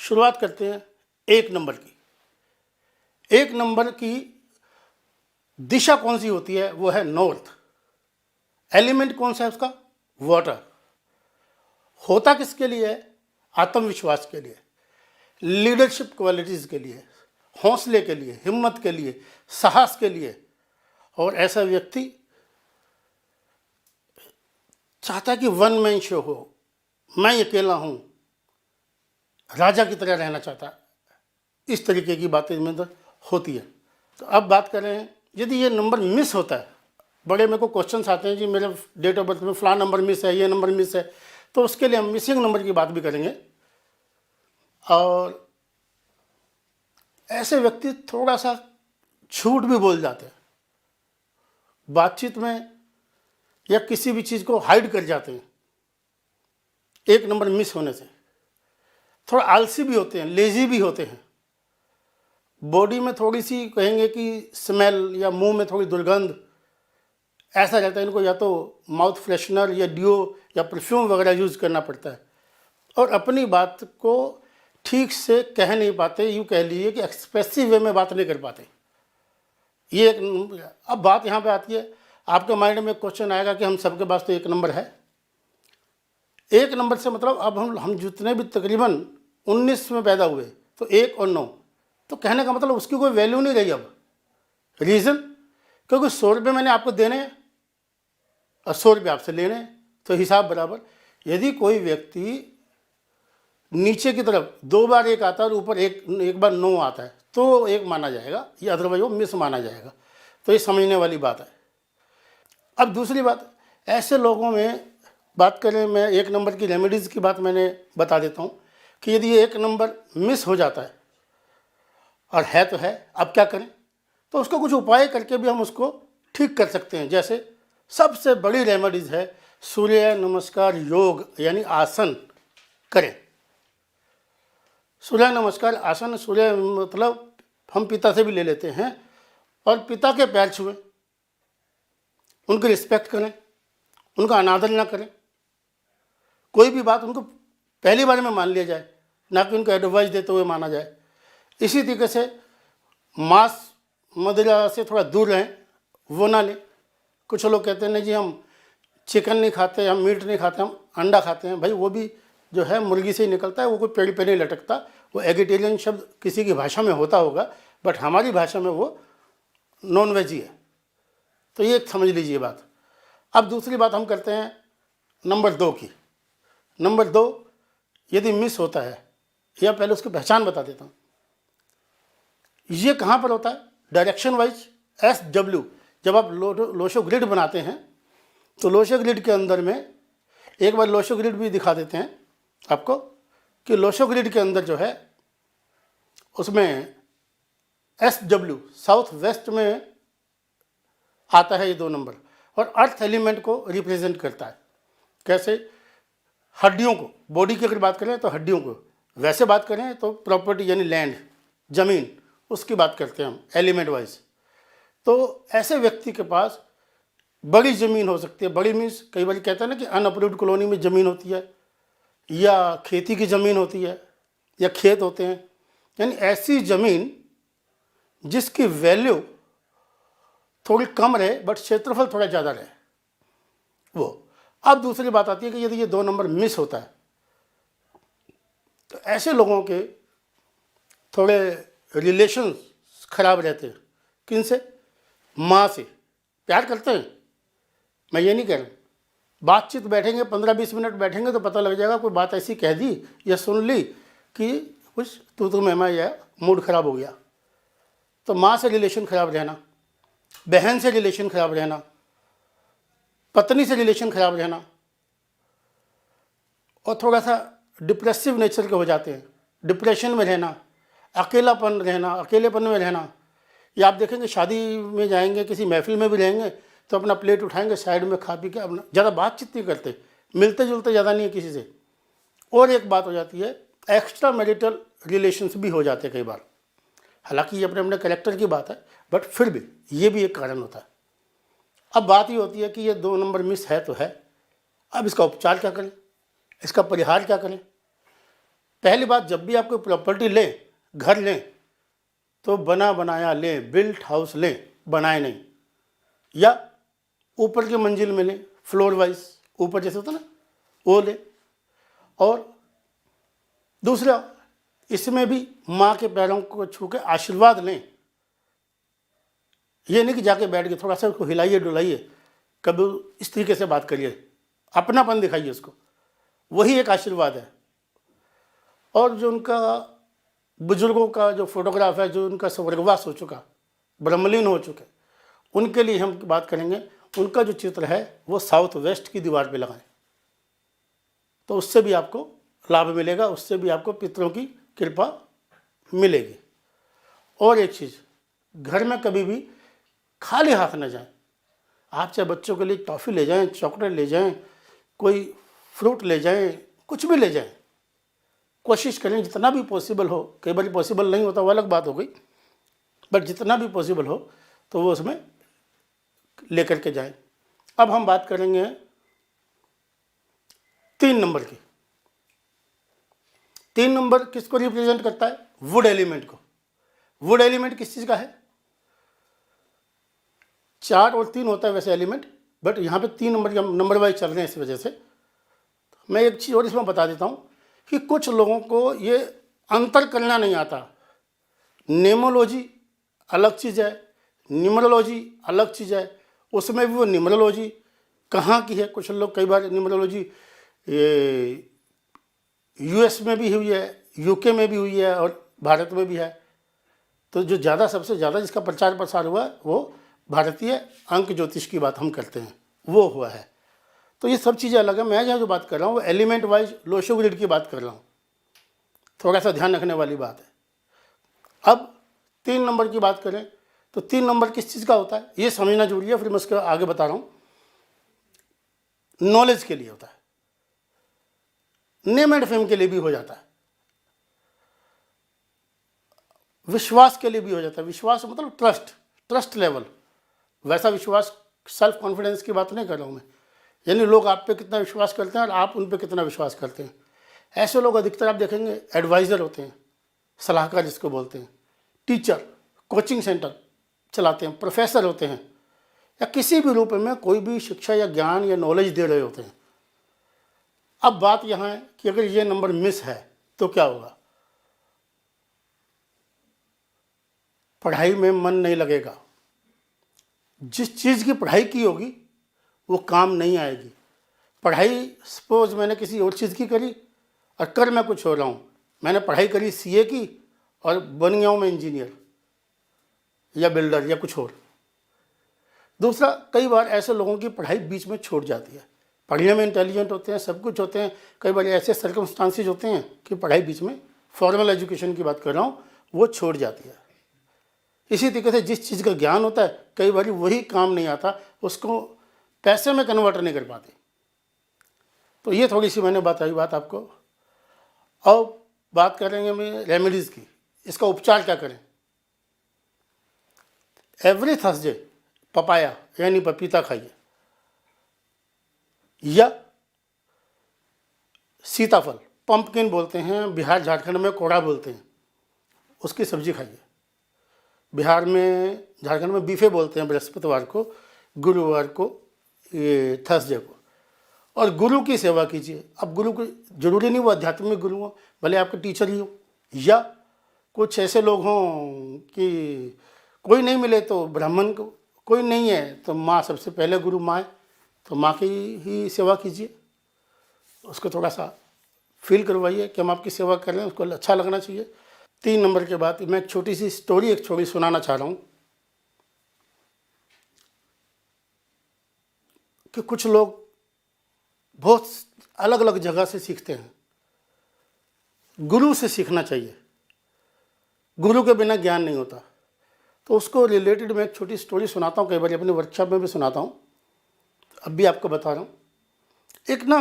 शुरुआत करते हैं एक नंबर की। एक नंबर की दिशा कौन सी होती है? वो है नॉर्थ। एलिमेंट कौन सा है उसका? वाटर। होता किसके लिए है? आत्मविश्वास के लिए, लीडरशिप क्वालिटीज के लिए, हौसले के लिए, हिम्मत के लिए, साहस के लिए। और ऐसा व्यक्ति चाहता है कि वन मैन शो हो, मैं अकेला हूं, राजा की तरह रहना चाहता है। इस तरीके की बातें इसमें अंदर होती है। तो अब बात करें, यदि ये नंबर मिस होता है, बड़े मेरे को क्वेश्चंस आते हैं जी मेरे डेट ऑफ बर्थ में फलां नंबर मिस है, ये नंबर मिस है, तो उसके लिए हम मिसिंग नंबर की बात भी करेंगे। और ऐसे व्यक्ति थोड़ा सा झूठ भी बोल जाते हैं बातचीत में, या किसी भी चीज़ को हाइड कर जाते हैं एक नंबर मिस होने से। थोड़ा आलसी भी होते हैं, लेजी भी होते हैं, बॉडी में थोड़ी सी कहेंगे कि स्मेल या मुंह में थोड़ी दुर्गंध ऐसा रहता है। इनको या तो माउथ फ्रेशनर या डियो या परफ्यूम वगैरह यूज़ करना पड़ता है, और अपनी बात को ठीक से कह नहीं पाते, यूँ कह लीजिए कि एक्सप्रेसिव वे में बात नहीं कर पाते। ये एक। अब बात यहाँ पे आती है, आपके माइंड में क्वेश्चन आएगा कि हम सबके पास तो एक नंबर है। एक नंबर से मतलब अब हम जितने भी तकरीबन 19 में पैदा हुए, तो 1 और 9, तो कहने का मतलब उसकी कोई वैल्यू नहीं रही अब। रीज़न, क्योंकि 100 रुपये मैंने आपको देने हैं और 100 रुपये आपसे लेने हैं, तो हिसाब बराबर। यदि कोई व्यक्ति नीचे की तरफ 2 बार 1 आता है और ऊपर एक बार 9 आता है, तो 1 माना जाएगा, या अदरवाइज वो मिस माना जाएगा। तो ये समझने वाली बात है। अब दूसरी बात, ऐसे लोगों में बात करें, मैं एक नंबर की रेमेडीज़ की बात मैंने बता देता हूँ कि यदि एक नंबर मिस हो जाता है, और है तो है, अब क्या करें? तो उसको कुछ उपाय करके भी हम उसको ठीक कर सकते हैं। जैसे सबसे बड़ी रेमेडीज़ है सूर्य नमस्कार योग, यानी आसन करें। सूर्य नमस्कार आसन, सूर्य मतलब हम पिता से भी ले लेते हैं, और पिता के पैर छुएं, उनकी रिस्पेक्ट करें, उनका अनादर ना करें। कोई भी बात उनको पहली बार में मान लिया जाए, ना कि उनको एडवाइस देते हुए माना जाए। इसी तरीके से मांस मदिरा से थोड़ा दूर रहें, वो ना लें। कुछ लोग कहते हैं नहीं जी हम चिकन नहीं खाते, हम मीट नहीं खाते, हम अंडा खाते हैं। भाई वो भी जो है मुर्गी से ही निकलता है, वो कोई पेड़ पे नहीं लटकता। वो एगिटेरियन शब्द किसी की भाषा में होता होगा, बट हमारी भाषा में वो नॉन वेज ही है। तो ये समझ लीजिए बात। अब दूसरी बात हम करते हैं नंबर 2 की। नंबर 2 यदि मिस होता है, या पहले उसकी पहचान बता देता हूँ। ये कहाँ पर होता है? Direction wise SW। जब आप लोशो ग्रिड बनाते हैं, तो लोशो ग्रिड के अंदर में, एक बार लोशो ग्रिड भी दिखा देते हैं आपको, कि लोशो ग्रिड के अंदर जो है उसमें SW साउथ वेस्ट में आता है ये 2 नंबर, और अर्थ एलिमेंट को रिप्रेजेंट करता है। कैसे? हड्डियों को, बॉडी की अगर बात करें तो हड्डियों को, वैसे बात करें तो प्रॉपर्टी यानी लैंड, ज़मीन, उसकी बात करते हैं हम एलिमेंट वाइज। तो ऐसे व्यक्ति के पास बड़ी ज़मीन हो सकती है। बड़ी मीन्स कई बार कहते हैं ना कि अनअप्रूव्ड कॉलोनी में ज़मीन होती है, या खेती की ज़मीन होती है, या खेत होते हैं, यानी ऐसी ज़मीन जिसकी वैल्यू थोड़ी कम रहे बट क्षेत्रफल थोड़ा ज़्यादा रहे, वो। अब दूसरी बात आती है कि यदि ये 2 नंबर मिस होता है, तो ऐसे लोगों के थोड़े रिलेशन खराब रहते हैं। किनसे? माँ से। प्यार करते हैं, मैं ये नहीं कह रहा हूँ। बातचीत बैठेंगे, 15-20 मिनट बैठेंगे तो पता लग जाएगा, कोई बात ऐसी कह दी या सुन ली कि कुछ तू मैं या मूड खराब हो गया। तो माँ से रिलेशन खराब रहना, बहन से रिलेशन खराब रहना, पत्नी से रिलेशन खराब रहना, और थोड़ा सा डिप्रेसिव नेचर के हो जाते हैं, डिप्रेशन में रहना, अकेलापन रहना, अकेलेपन में रहना। या आप देखेंगे शादी में जाएंगे, किसी महफिल में भी रहेंगे, तो अपना प्लेट उठाएंगे, साइड में खा पी के अपना, ज़्यादा बातचीत नहीं करते, मिलते जुलते ज़्यादा नहीं है किसी से। और एक बात हो जाती है, एक्स्ट्रा मैरिटल रिलेशंस भी हो जाते हैं कई बार। हालांकि ये अपने अपने कैरेक्टर की बात है, बट फिर भी ये भी एक कारण होता है। अब बात ये होती है कि ये 2 नंबर मिस है तो है, अब इसका उपचार क्या करें, इसका परिहार क्या करें? पहली बात, जब भी आप कोई प्रॉपर्टी लें, घर लें, तो बना बनाया लें, बिल्ट हाउस लें, बनाए नहीं। या ऊपर की मंजिल में लें, फ्लोर वाइज, ऊपर जैसे होता ना वो लें। और दूसरा, इसमें भी माँ के पैरों को छू के आशीर्वाद लें। ये नहीं कि जाके बैठ के थोड़ा सा उसको हिलाइए डुलाइए, कभी इस तरीके से बात करिए, अपनापन दिखाइए उसको, वही एक आशीर्वाद है। और जो उनका बुजुर्गों का जो फोटोग्राफ है, जो उनका स्वर्गवास हो चुका, ब्रह्मलीन हो चुके, उनके लिए हम बात करेंगे। उनका जो चित्र है वो साउथ वेस्ट की दीवार पे लगाएं, तो उससे भी आपको लाभ मिलेगा, उससे भी आपको पितरों की कृपा मिलेगी। और एक चीज़, घर में कभी भी खाली हाथ न जाएं। आप चाहे बच्चों के लिए टॉफ़ी ले जाएं, चॉकलेट ले जाएं, कोई फ्रूट ले जाएं, कुछ भी ले जाएं, कोशिश करें जितना भी पॉसिबल हो। कई बार पॉसिबल नहीं होता, वो अलग बात हो गई, बट जितना भी पॉसिबल हो तो वो उसमें लेकर के जाएं। अब हम बात करेंगे 3 नंबर की। 3 नंबर किसको रिप्रेजेंट करता है? वुड एलिमेंट को। वुड एलिमेंट किस चीज़ का है? 4 और 3 होता है वैसे एलिमेंट, बट यहाँ पे 3 नंबर का नंबर वाइज चल रहे हैं, इस वजह से मैं एक चीज़ और इसमें बता देता हूँ कि कुछ लोगों को ये अंतर करना नहीं आता। नेमोलॉजी अलग चीज़ है, न्यूमरोलॉजी अलग चीज़ है। उसमें भी वो न्यूमरोलॉजी कहाँ की है, कुछ लोग कई बार न्यूमरोलॉजी यूएस में भी हुई है, यूके में भी हुई है और भारत में भी है। तो जो ज़्यादा, सबसे ज़्यादा जिसका प्रचार प्रसार हुआ है वो भारतीय अंक ज्योतिष की बात हम करते हैं, वो हुआ है। तो ये सब चीज़ें अलग है। मैं यहाँ जो बात कर रहा हूँ वो एलिमेंट वाइज लोशो ग्रिड की बात कर रहा हूँ, थोड़ा सा ध्यान रखने वाली बात है। अब 3 नंबर की बात करें तो 3 नंबर किस चीज़ का होता है ये समझना जरूरी है, फिर मैं उसके आगे बता रहा हूँ। नॉलेज के लिए होता है, नेम एंड फेम के लिए भी हो जाता है, विश्वास के लिए भी हो जाता है। विश्वास मतलब ट्रस्ट लेवल, वैसा विश्वास, सेल्फ कॉन्फिडेंस की बात नहीं कर रहा हूँ मैं, यानी लोग आप पे कितना विश्वास करते हैं और आप उन पे कितना विश्वास करते हैं। ऐसे लोग अधिकतर आप देखेंगे एडवाइज़र होते हैं, सलाहकार जिसको बोलते हैं, टीचर, कोचिंग सेंटर चलाते हैं, प्रोफेसर होते हैं, या किसी भी रूप में कोई भी शिक्षा या ज्ञान या नॉलेज दे रहे होते हैं। अब बात यहाँ है कि अगर ये नंबर मिस है तो क्या होगा? पढ़ाई में मन नहीं लगेगा, जिस चीज़ की पढ़ाई की होगी वो काम नहीं आएगी। पढ़ाई सपोज मैंने किसी और चीज़ की करी और कर मैं कुछ हो रहा हूँ, मैंने पढ़ाई करी सीए की और बन गया हूँ मैं इंजीनियर या बिल्डर या कुछ और। दूसरा, कई बार ऐसे लोगों की पढ़ाई बीच में छूट जाती है, पढ़ने में इंटेलिजेंट होते हैं, सब कुछ होते हैं, कई बार ऐसे सर्कमस्टांसेस होते हैं कि पढ़ाई बीच में, फॉर्मल एजुकेशन की बात कर रहा हूँ, वो छूट जाती है। इसी तरीके से जिस चीज़ का ज्ञान होता है कई बार वही काम नहीं आता, उसको पैसे में कन्वर्ट नहीं कर पाते। तो ये थोड़ी सी मैंने बताई बात आपको। अब बात करेंगे मैं रेमेडीज़ की, इसका उपचार क्या करें। एवरी थर्सडे पपाया यानी पपीता खाइए, या सीताफल, पंपकिन बोलते हैं, बिहार झारखंड में कोड़ा बोलते हैं, उसकी सब्जी खाइए। बिहार में, झारखंड में बीफे बोलते हैं बृहस्पतिवार को, गुरुवार को, ये थर्सडे को। और गुरु की सेवा कीजिए। अब गुरु को जरूरी नहीं वो आध्यात्मिक गुरु हो, भले आपके टीचर ही हो, या कुछ ऐसे लोग हों कि कोई नहीं मिले तो ब्राह्मण को, कोई नहीं है तो माँ, सबसे पहले गुरु माँ है, तो माँ की ही सेवा कीजिए। उसको थोड़ा सा फील करवाइए कि हम आपकी सेवा कर रहे हैं, उसको अच्छा लगना चाहिए। 3 नंबर के बाद मैं एक छोटी सी स्टोरी सुनाना चाह रहा हूँ कि कुछ लोग बहुत अलग अलग जगह से सीखते हैं। गुरु से सीखना चाहिए, गुरु के बिना ज्ञान नहीं होता। तो उसको रिलेटेड मैं एक छोटी स्टोरी सुनाता हूँ, कई बार अपने वर्कशॉप में भी सुनाता हूँ, अब भी आपको बता रहा हूँ। एक ना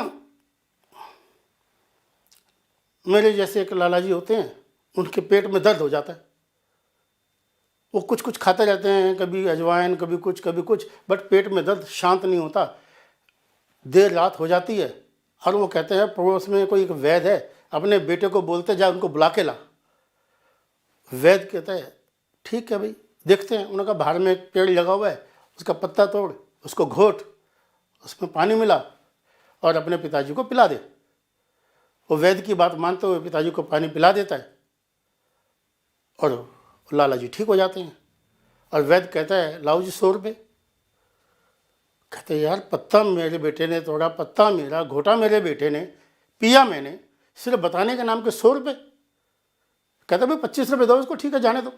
मेरे जैसे एक लाला जी होते हैं, उनके पेट में दर्द हो जाता है, वो कुछ कुछ खाते रहते हैं, कभी अजवाइन, कभी कुछ, बट पेट में दर्द शांत नहीं होता। देर रात हो जाती है और वो कहते हैं, पड़ोस में कोई एक वैद्य है, अपने बेटे को बोलते जा उनको बुला के ला। वैद्य कहता है ठीक है भाई, देखते हैं। उन्होंने कहा बाहर में एक पेड़ लगा हुआ है, उसका पत्ता तोड़, उसको घोट, उसमें पानी मिला और अपने पिताजी को पिला दे। वो वैद्य की बात मानते हुए पिताजी को पानी पिला देता है और लाला जी ठीक हो जाते हैं। और वैद्य कहता है लाओ जी 100 रुपये। कहते हैं यार पत्ता मेरे बेटे ने तोड़ा, पत्ता मेरा, घोटा मेरे बेटे ने, पिया मैंने, सिर्फ बताने के नाम के 100 रुपये। कहते भाई 25 रुपये दो उसको, ठीक है जाने दो।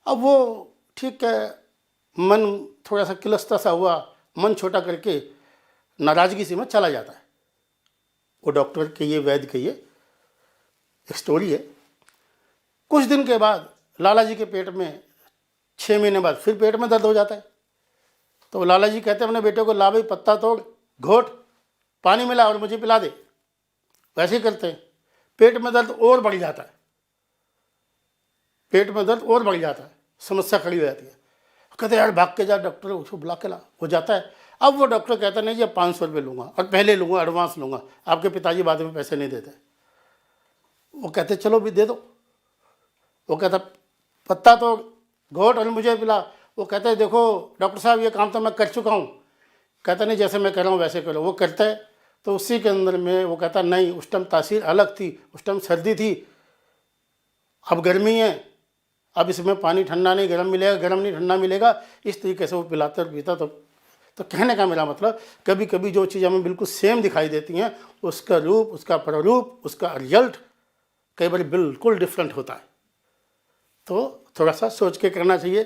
अब वो ठीक है, मन थोड़ा सा किलसता सा हुआ, मन छोटा करके नाराज़गी से में चला जाता है। वो डॉक्टर के ये वैद्य के ये एक स्टोरी है। कुछ दिन के बाद लाला जी के पेट में 6 महीने बाद फिर पेट में दर्द हो जाता है। तो लाला जी कहते हैं अपने बेटे को ला भाई पत्ता तोड़, घोट, पानी मिला और मुझे पिला दे। वैसे ही करते हैं। पेट में दर्द और बढ़ जाता है, पेट में दर्द और बढ़ जाता है, समस्या खड़ी हो जाती है। कहते यार भाग के जा डॉक्टर, उसको बुला के ला। हो जाता है। अब वो डॉक्टर कहता नहीं जी अब 500 रुपये लूँगा और पहले लूँगा, एडवांस लूँगा, आपके पिताजी बाद में पैसे नहीं देते। वो कहते चलो भी दे दो। वो कहता पत्ता तो घोट और मुझे पिला। वो कहते हैं देखो डॉक्टर साहब ये काम तो मैं कर चुका हूँ। कहता नहीं जैसे मैं कर रहा हूँ वैसे करो। वो करता है तो उसी के अंदर में वो कहता नहीं, उस टाइम तासीर अलग थी, उस टाइम सर्दी थी, अब गर्मी है, अब इसमें पानी ठंडा नहीं गर्म मिलेगा, गर्म नहीं ठंडा मिलेगा। इस तरीके से वो पिलाता और पीता। तो कहने का मेरा मतलब कभी कभी जो चीज़ हमें बिल्कुल सेम दिखाई देती हैं, उसका रूप, उसका प्रारूप, उसका रिजल्ट कई बार बिल्कुल डिफरेंट होता है। तो थोड़ा सा सोच के करना चाहिए।